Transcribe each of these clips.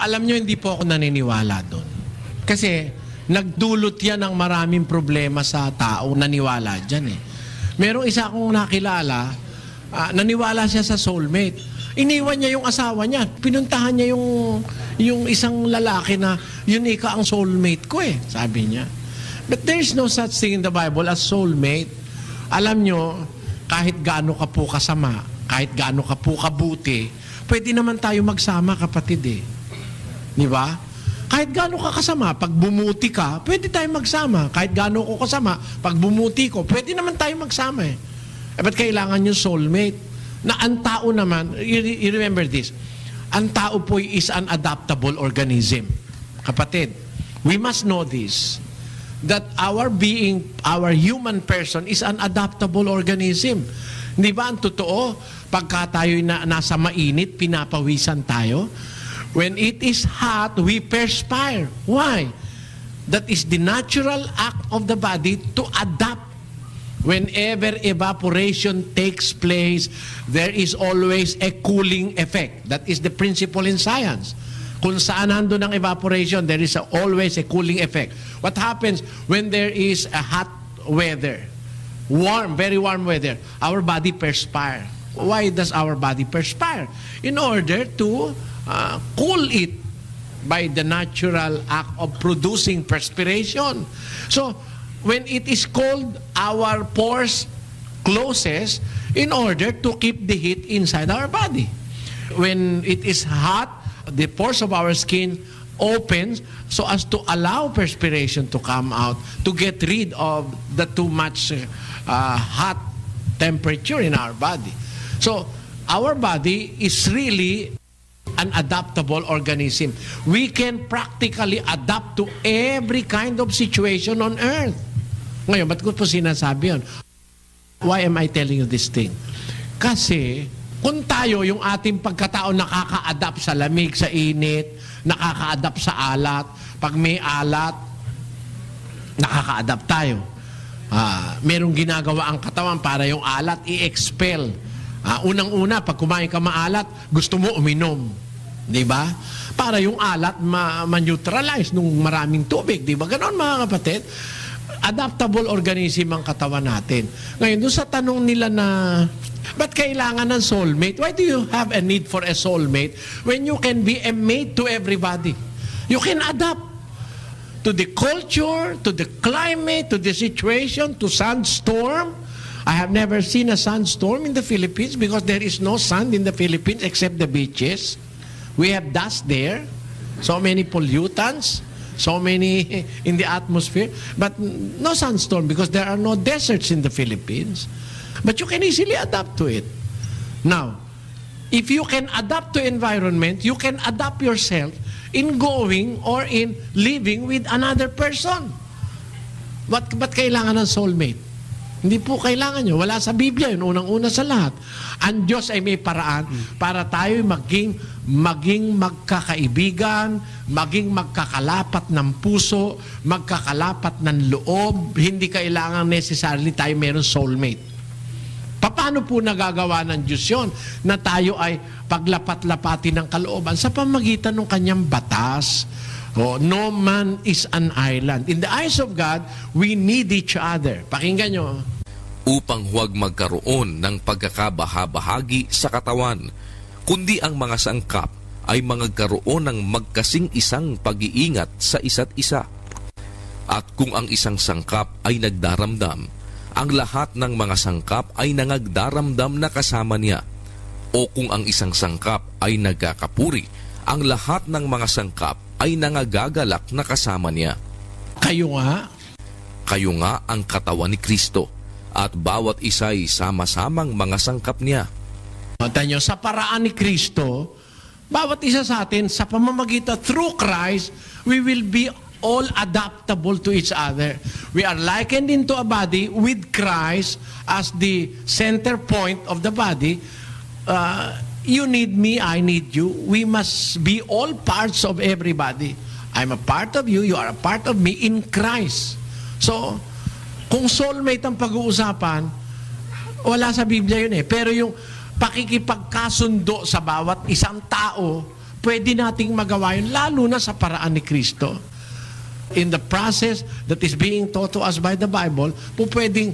Alam nyo, hindi po ako naniniwala doon. Kasi nagdulot yan ng maraming problema sa tao, naniwala dyan eh. Merong isa akong nakilala, naniwala siya sa soulmate. Iniwan niya yung asawa niya. Pinuntahan niya yung isang lalaki na yun ika ang soulmate ko eh, sabi niya. But there's no such thing in the Bible as soulmate. Alam nyo, kahit gaano ka po kasama, kahit gaano ka po kabuti, pwede naman tayo magsama, kapatid eh. Di ba? Kahit gaano ka kasama, pag bumuti ka, pwede tayo magsama. Kahit gaano ko kasama, pag bumuti ko, pwede naman tayo magsama eh. Ba't kailangan yung soulmate? Na ang tao naman, you remember this, ang tao po is an adaptable organism. Kapatid, we must know this, that our being, our human person is an adaptable organism. Di ba ang totoo? Pagka tayo nasa mainit, pinapawisan tayo. When it is hot, we perspire. Why? That is the natural act of the body to adapt. Whenever evaporation takes place, there is always a cooling effect. That is the principle in science. Kung saan nandun ang evaporation, there is always a cooling effect. What happens when there is a hot weather? Warm, very warm weather. Our body perspire. Why does our body perspire? In order to cool it by the natural act of producing perspiration. So, when it is cold, our pores closes in order to keep the heat inside our body. When it is hot, the pores of our skin opens so as to allow perspiration to come out, to get rid of the too much hot temperature in our body. So, our body is really an adaptable organism. We can practically adapt to every kind of situation on earth. Ngayon, ba't ko po sinasabi yun? Why am I telling you this thing? Kasi, kung tayo, yung ating pagkatao nakaka-adapt sa lamig, sa init, nakaka-adapt sa alat, pag may alat, nakaka-adapt tayo. Merong ginagawa ang katawan para yung alat i-expel. Unang-una, pag kumain ka maalat, gusto mo uminom. Diba? Para yung alat ma-neutralize nung maraming tubig. Diba? Ganon mga kapatid. Adaptable organism ang katawan natin. Ngayon, doon sa tanong nila na, ba't kailangan ng soulmate? Why do you have a need for a soulmate when you can be a mate to everybody? You can adapt to the culture, to the climate, to the situation, to sandstorm. I have never seen a sandstorm in the Philippines because there is no sand in the Philippines except the beaches. We have dust there, so many pollutants, so many in the atmosphere, but no sandstorm because there are no deserts in the Philippines. But you can easily adapt to it. Now, if you can adapt to environment, you can adapt yourself in going or in living with another person. Ba't kailangan ng soulmate? Hindi po kailangan nyo. Wala sa Biblia yun. Unang-una sa lahat. Ang Diyos ay may paraan para tayo maging magkakaibigan, maging magkakalapat ng puso, magkakalapat ng loob. Hindi kailangan necessarily tayo meron soulmate. Paano po nagagawa ng Diyos yun? Na tayo ay paglapat-lapati ng kalooban sa pamagitan ng kanyang batas. No man is an island. In the eyes of God, we need each other. Pakinggan nyo. Upang huwag magkaroon ng pagkakabahabahagi sa katawan, kundi ang mga sangkap ay magkaroon ng magkasing isang pag-iingat sa isa't isa. At kung ang isang sangkap ay nagdaramdam, ang lahat ng mga sangkap ay nangagdaramdam na kasama niya. O kung ang isang sangkap ay nagkakapuri, ang lahat ng mga sangkap ay nangagagalak na kasama niya. Kayo nga ang katawan ni Kristo, at bawat isa ay sama-samang mga sangkap niya. Tanyo, sa paraan ni Kristo, bawat isa sa atin, sa pamamagitan through Christ, we will be all adaptable to each other. We are likened into a body with Christ as the center point of the body. You need me, I need you. We must be all parts of everybody. I'm a part of you, you are a part of me in Christ. So, kung soulmate ang pag-uusapan, wala sa Biblia yun eh. Pero yung pakikipagkasundo sa bawat isang tao pwede nating magawa yun, lalo na sa paraan ni Kristo. In the process that is being taught to us by the Bible, po pwedeng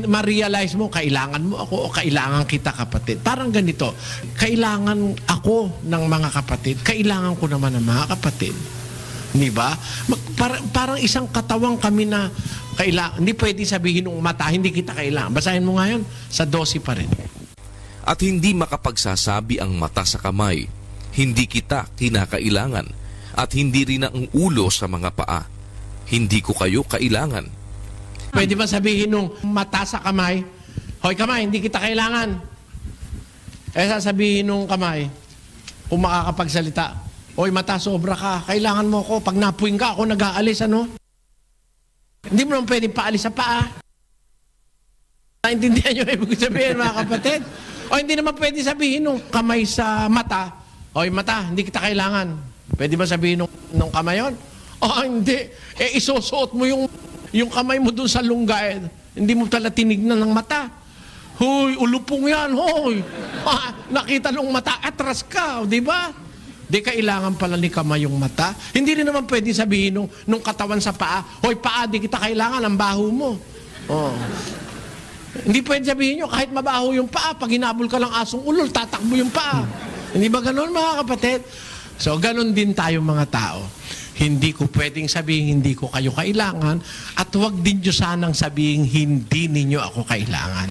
ma-realize mo, kailangan mo ako o kailangan kita, kapatid. Parang ganito, kailangan ako ng mga kapatid, kailangan ko naman ng mga kapatid. Di ba? Parang isang katawang kami na kailangan. Hindi pwede sabihin ng mata, hindi kita kailangan. Basahin mo ngayon, sa 12 pa rin. At hindi makapagsasabi ang mata sa kamay, hindi kita kinakailangan, at hindi rin ang ulo sa mga paa, hindi ko kayo kailangan. Pwede ba sabihin nung mata sa kamay, hoy kamay, hindi kita kailangan. Sasabihin nung kamay, kung makakapagsalita, hoy mata, sobra ka, kailangan mo ako, pag napuwing ka, ako nag-aalis, ano? Hindi mo naman pwedeng paalis sa paa. Naintindihan nyo ibig sabihin, mga kapatid? O hindi naman pwede sabihin nung kamay sa mata, hoy mata, hindi kita kailangan. Pwede ba sabihin nung kamay yun? Hindi. Isusuot mo yung kamay mo dun sa lungga. Hindi mo tala tinignan ng mata. Hoy, ulupong yan, hoy. Nakita nung mata, atras ka, di ba? Di kailangan pala ni kamay yung mata. Hindi rin naman pwede sabihin nung katawan sa paa, hoy paa, di kita kailangan, ang baho mo. Hindi pwede sabihin nyo, kahit mabaho yung paa, pag hinabol ka lang asong ulol, tatakbo yung paa. Hindi ba ganun, mga kapatid? So, ganun din tayo mga tao. Hindi ko pwedeng sabihin, hindi ko kayo kailangan, at huwag din nyo sanang sabihin, hindi ninyo ako kailangan.